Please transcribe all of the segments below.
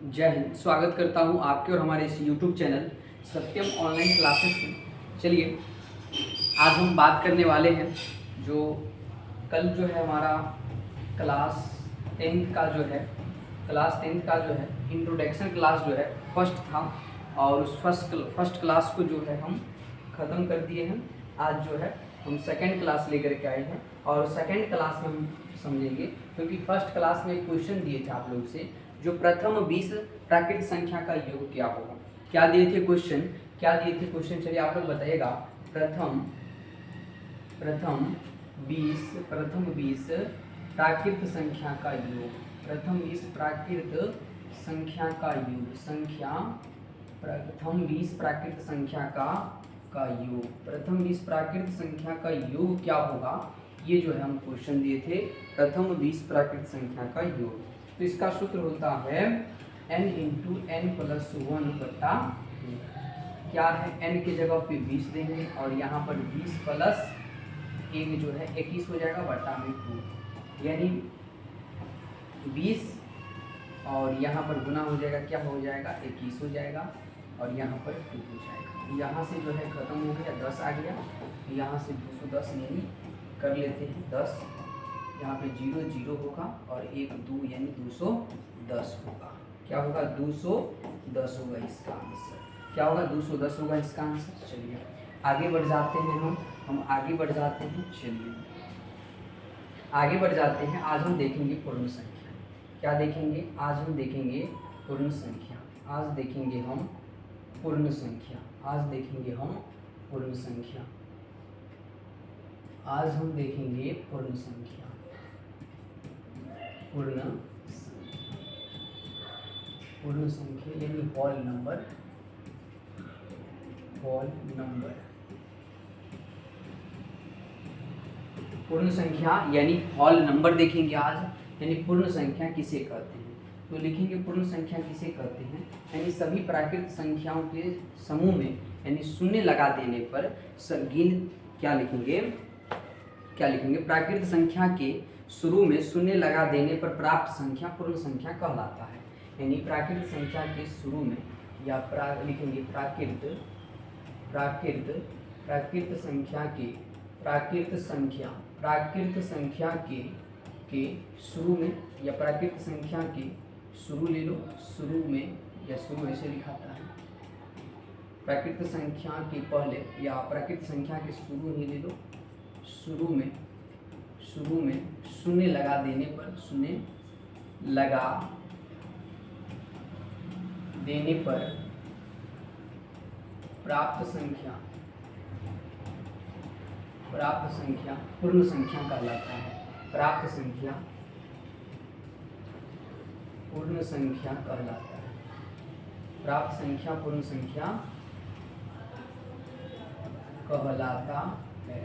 जय हिंद। स्वागत करता हूं आपके और हमारे इस यूट्यूब चैनल सत्यम ऑनलाइन क्लासेस में। चलिए आज हम बात करने वाले हैं जो कल जो है हमारा क्लास टेंथ का जो है इंट्रोडक्शन क्लास जो है फर्स्ट था, और उस फर्स्ट क्लास को जो है हम ख़त्म कर दिए हैं। आज जो है हम सेकंड क्लास लेकर के आए हैं और सेकंड क्लास में हम समझेंगे, क्योंकि फर्स्ट क्लास में क्वेश्चन दिए थे आप लोग से जो प्रथम 20 प्राकृतिक संख्या का योग क्या होगा। क्या दिए थे क्वेश्चन, चलिए आप लोग बताइएगा। प्रथम 20 प्राकृत संख्या का योग, प्रथम 20 प्राकृत संख्या का योग, प्रथम 20 प्राकृत संख्या का योग, प्रथम 20 प्राकृत संख्या का योग क्या होगा, ये जो है हम क्वेश्चन दिए थे। प्रथम 20 प्राकृत संख्या का योग, तो इसका सूत्र होता है n इंटू एन प्लस 1 बटा, क्या है n की जगह पे 20 देंगे और यहाँ पर 20 प्लस 1 जो है 21 हो जाएगा बटा में 2, यानी 20 और यहाँ पर गुना हो जाएगा, क्या हो जाएगा 21 हो जाएगा और यहाँ पर 2 हो जाएगा। यहाँ से जो है खत्म हो गया, 10 आ गया, यहाँ से 210 यानी कर लेते हैं 10, यहाँ पे 0 0 होगा और 1 2 यानी 210 होगा। क्या होगा 210 होगा इसका आंसर, क्या होगा 210 होगा इसका आंसर। चलिए आगे बढ़ जाते हैं, हम आगे बढ़ जाते हैं। चलिए आगे बढ़ जाते हैं। आज हम देखेंगे पूर्ण संख्या। क्या देखेंगे? आज हम देखेंगे पूर्ण संख्या। आज देखेंगे हम पूर्ण संख्या। आज देखेंगे हम पूर्ण संख्या। आज हम देखेंगे पूर्ण संख्या। पूर्ण संख्या यानी होल नंबर। पूर्ण संख्या यानी होल नंबर देखेंगे आज, यानी पूर्ण संख्या किसे कहते हैं। तो लिखेंगे पूर्ण संख्या किसे कहते हैं, यानी सभी प्राकृत संख्याओं के समूह में यानी शून्य लगा देने पर क्या लिखेंगे प्राकृत संख्या के शुरू में शून्य लगा देने पर प्राप्त संख्या पूर्ण संख्या कहलाता है। यानी प्राकृत संख्या के शुरू में या लिखेंगे प्राकृत संख्या के शुरू में या प्राकृत संख्या के शुरू ले लो, शुरू में या शुरू ऐसे लिखाता है। प्राकृत संख्या के पहले या प्राकृत संख्या के शुरू ही ले लो, शुरू में शून्य लगा देने पर प्राप्त संख्या पूर्ण संख्या कहलाता है। प्राप्त संख्या पूर्ण संख्या कहलाता है। प्राप्त संख्या पूर्ण संख्या कहलाता है।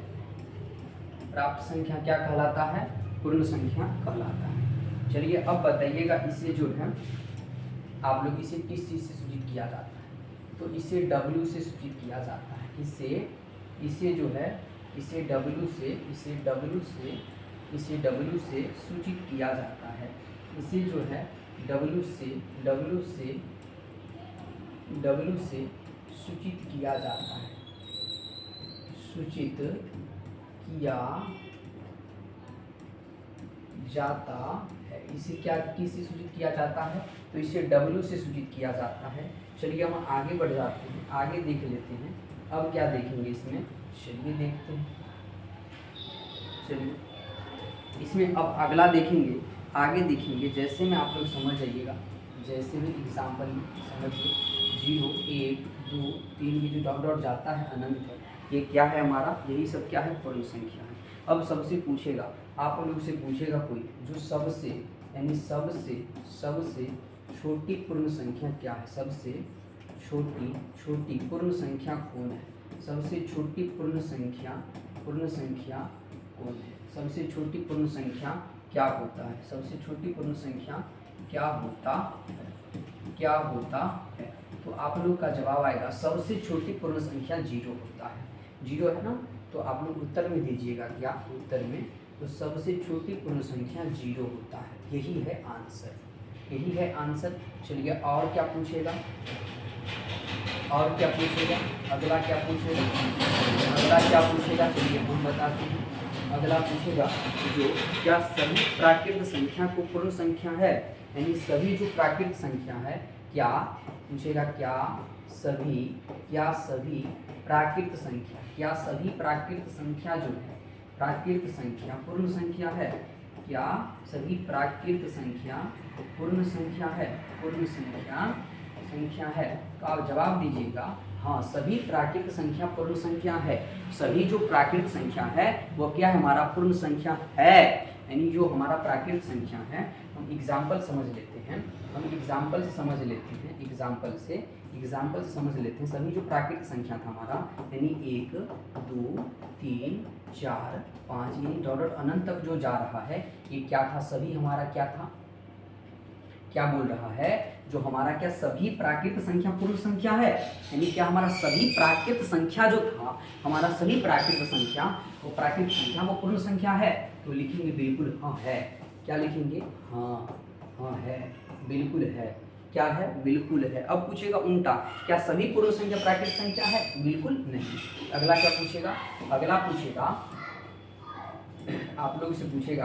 प्राप्त संख्या क्या कहलाता है? पूर्ण संख्या कहलाता है। चलिए अब बताइएगा, इसे जो है आप लोग इसे किस चीज़ से सूचित किया जाता है? तो इसे W से सूचित किया जाता है। इसे जो है इसे W से सूचित किया जाता है। इसे जो है W से सूचित किया जाता है। सूचित किया जाता है। इसे किससे सूचित किया जाता है? तो इसे W से सूचित किया जाता है। चलिए हम आगे बढ़ जाते हैं, आगे देख लेते हैं। अब क्या देखेंगे इसमें? चलिए देखते हैं। चलिए इसमें अब अगला देखेंगे, आगे देखेंगे। जैसे में आप लोग समझ जाइएगा, जैसे भी एग्जाम्पल समझ के 0 1 2 3 की जो डॉट डॉट जाता है अनंत तक, ये क्या है हमारा? यही सब क्या है? पूर्ण संख्या है। अब सबसे पूछेगा, आप लोग से पूछेगा कोई जो सबसे यानी सबसे छोटी पूर्ण संख्या क्या है? सबसे छोटी पूर्ण संख्या कौन है? सबसे छोटी पूर्ण संख्या कौन है? सबसे छोटी पूर्ण संख्या क्या होता है? सबसे छोटी पूर्ण संख्या क्या होता है? तो आप लोग का जवाब आएगा सबसे छोटी पूर्ण संख्या 0 होता है। 0 है ना? तो आप लोग उत्तर में दीजिएगा क्या? उत्तर में तो सबसे छोटी पूर्ण संख्या 0 होता है, यही है आंसर। यही है आंसर। चलिए और क्या पूछेगा, और क्या पूछेगा, अगला क्या पूछेगा, अगला क्या पूछेगा, चलिए हम बताते हैं। अगला पूछेगा जो क्या सभी प्राकृत संख्या को पूर्ण संख्या है, यानी सभी जो प्राकृत संख्या है क्या पूछेगा, क्या सभी प्राकृत संख्या, क्या सभी प्राकृत संख्या जो है प्राकृत संख्या पूर्ण संख्या है, क्या सभी प्राकृत संख्या पूर्ण संख्या है, पूर्ण संख्या है। तो आप जवाब दीजिएगा हाँ सभी प्राकृत संख्या पूर्ण संख्या है। सभी जो प्राकृत संख्या है वो क्या है, हमारा पूर्ण संख्या है। यानी जो हमारा प्राकृत संख्या है, हम एग्जाम्पल समझ लेते हैं, हम एग्जाम्पल से समझ लेते हैं, एग्जाम्पल से समझ लेते हैं। सभी जो प्राकृत संख्या था हमारा, यानी 1 2 3 4 5 यानी डॉट अनंत तक जो जा रहा है, ये क्या था, सभी हमारा क्या था, क्या बोल रहा है, जो हमारा क्या सभी प्राकृत संख्या पूर्ण संख्या है। यानी क्या हमारा सभी प्राकृत संख्या जो था, हमारा सभी प्राकृत संख्या वो प्राकृत संख्या वो पूर्ण संख्या है। तो लिखेंगे बिल्कुल हाँ है। क्या लिखेंगे, हाँ है, बिल्कुल है। क्या है, बिल्कुल है। अब पूछेगा उल्टा, क्या सभी पूर्ण संख्या प्राकृत संख्या है, बिल्कुल नहीं। अगला क्या पूछेगा, अगला पूछेगा आप लोग से पूछेगा,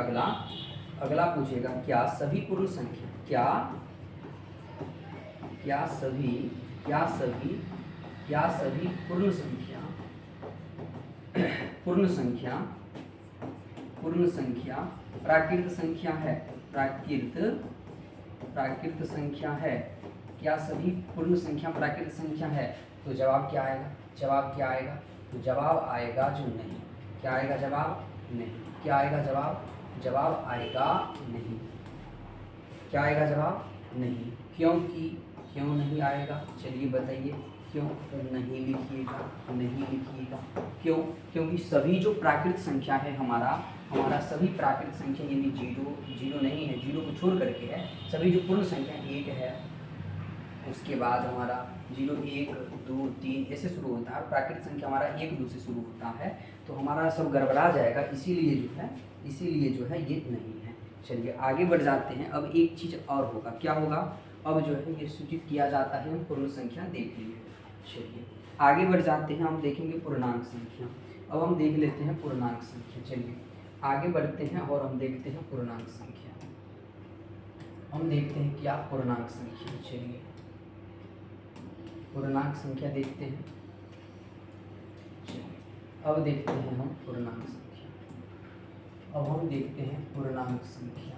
अगला पूछेगा क्या सभी पूर्ण संख्या, क्या सभी पूर्ण संख्या प्राकृत संख्या है, प्राकृत संख्या है। क्या सभी पूर्ण संख्या प्राकृत संख्या है। तो जवाब क्या आएगा, तो जवाब आएगा जो नहीं। क्या आएगा जवाब, नहीं। क्या आएगा जवाब, जवाब आएगा नहीं। क्या आएगा जवाब, नहीं। क्यों नहीं आएगा, चलिए बताइए क्यों नहीं लिखिएगा, क्यों, क्योंकि सभी जो प्राकृत संख्या है हमारा सभी प्राकृत संख्या यानी जीरो नहीं है, जीरो को छोड़ करके है। सभी जो पूर्ण संख्या 1 है, उसके बाद हमारा 0 1 2 3 ऐसे शुरू होता है। प्राकृत संख्या हमारा 1 2 से शुरू होता है, तो हमारा सब गड़बड़ा जाएगा, इसीलिए जो है ये नहीं है। चलिए आगे बढ़ जाते हैं। अब एक चीज़ और होगा, क्या होगा, अब जो है ये सूचित किया जाता है, हम पूर्ण संख्या देख लेंगे। चलिए आगे बढ़ जाते हैं, हम देखेंगे पूर्णांक संख्या। अब हम देख लेते हैं पूर्णांक संख्या। चलिए आगे बढ़ते हैं और हम देखते हैं पूर्णांक संख्या। हम देखते हैं क्या पूर्णांक संख्या। चलिए पूर्णांक संख्या देखते हैं। चलिए अब देखते हैं हम पूर्णांक संख्या। अब हम देखते हैं पूर्णांक संख्या।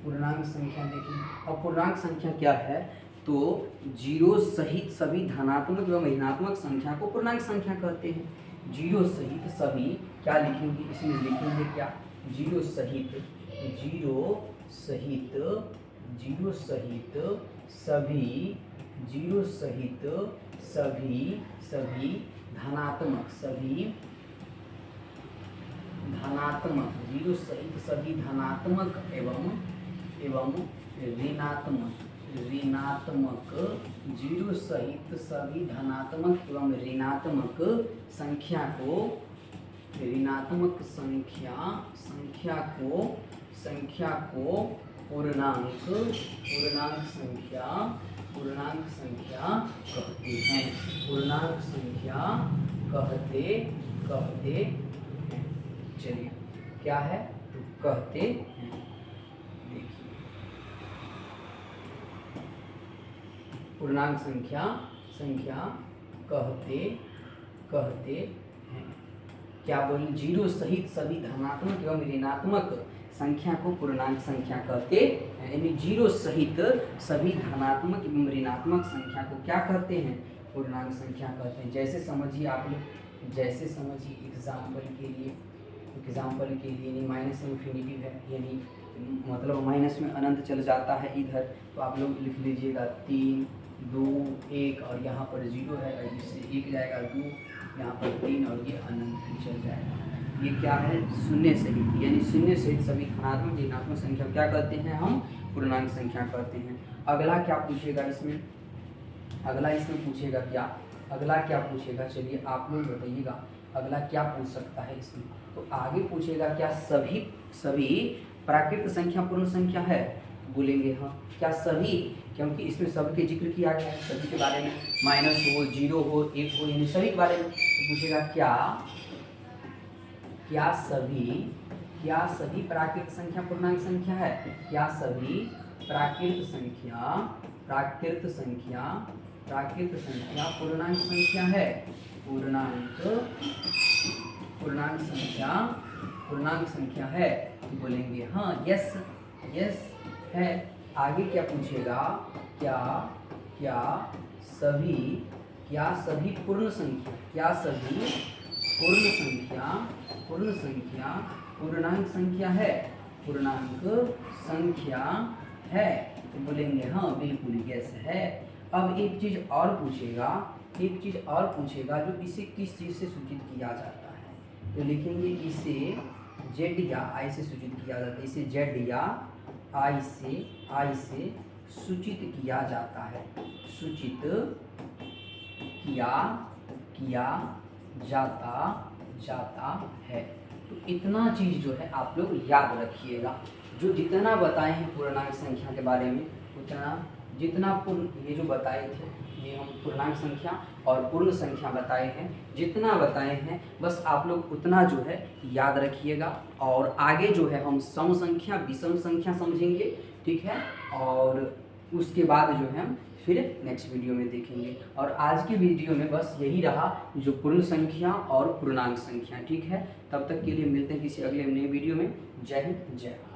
पूर्णांक संख्या देखिए। अब पूर्णांक संख्या क्या है, तो जीरो सहित सभी धनात्मक एवं ऋणात्मक संख्या को पूर्णांक संख्या कहते हैं। जीरो सहित सभी, क्या लिखेंगे इसमें, लिखेंगे क्या, जीरो सहित सभी धनात्मक, जीरो सहित सभी धनात्मक एवं ऋणात्मक, जीरो सहित सभी धनात्मक एवं ऋणात्मक संख्या को पूर्णांक संख्या कहते हैं। पूर्णांक संख्या कहते हैं। चलिए क्या है, तो कहते हैं। देखिए पूर्णांक संख्या कहते हैं। क्या बोले, जीरो सहित सभी धनात्मक एवं ऋणात्मक संख्या को पूर्णांक संख्या कहते हैं। यानी जीरो सहित सभी धनात्मक एवं ऋणात्मक संख्या को क्या कहते हैं, पूर्णांक संख्या कहते हैं। जैसे समझिए आप लोग, एग्जाम्पल के लिए यानी माइनस इन्फिनिटी है, यानी मतलब माइनस में अनंत चल जाता है इधर, तो आप लोग लिख लीजिएगा 3 2 1 और यहाँ पर 0 है, और इससे 1 जाएगा 2, यहाँ पर 3 और ये अनंत भी चल जाएगा। ये क्या है, शून्य सहित, यानी शून्य सहित सभी धनात्मक ऋणात्मक संख्या क्या कहते हैं, हम पूर्णांक संख्या कहते हैं। अगला क्या पूछेगा इसमें, अगला इसमें पूछेगा क्या, अगला क्या पूछेगा, चलिए आप लोग बताइएगा अगला क्या पूछ सकता है इसमें। तो आगे पूछेगा क्या सभी सभी प्राकृत संख्या पूर्ण संख्या है, बोलेंगे हाँ। क्या सभी, क्योंकि इसमें सब के जिक्र किया गया है, सभी के बारे में, माइनस हो, जीरो हो, एक हो, यानी सभी के बारे में। तो पूछेगा क्या सभी प्राकृत संख्या पूर्णांक संख्या है, क्या सभी प्राकृत संख्या पूर्णांक संख्या है, पूर्णांक संख्या है, तो बोलेंगे हाँ, यस है। आगे क्या पूछेगा, क्या सभी पूर्ण संख्या पूर्णांक संख्या है, तो बोलेंगे हाँ बिल्कुल यस है। अब एक चीज और पूछेगा जो इसे किस चीज से सूचित किया जाता है, तो लिखेंगे इसे जेड या आई से सूचित किया जाता है, इसे जेड या आई से सूचित किया जाता है, सूचित किया जाता है। तो इतना चीज जो है आप लोग याद रखिएगा, जो जितना बताए हैं पूर्णांक संख्या के बारे में, जितना ये जो बताए थे, ये हम पूर्णांक संख्या और पूर्ण संख्या बताए हैं, जितना बताए हैं बस आप लोग उतना जो है याद रखिएगा। और आगे जो है हम सम संख्या विषम संख्या समझेंगे, ठीक है, और उसके बाद जो है हम फिर नेक्स्ट वीडियो में देखेंगे। और आज की वीडियो में बस यही रहा, जो पूर्ण संख्या और पूर्णांक संख्या, ठीक है। तब तक के लिए मिलते हैं किसी अगले नए वीडियो में। जय हिंद, जय भारत।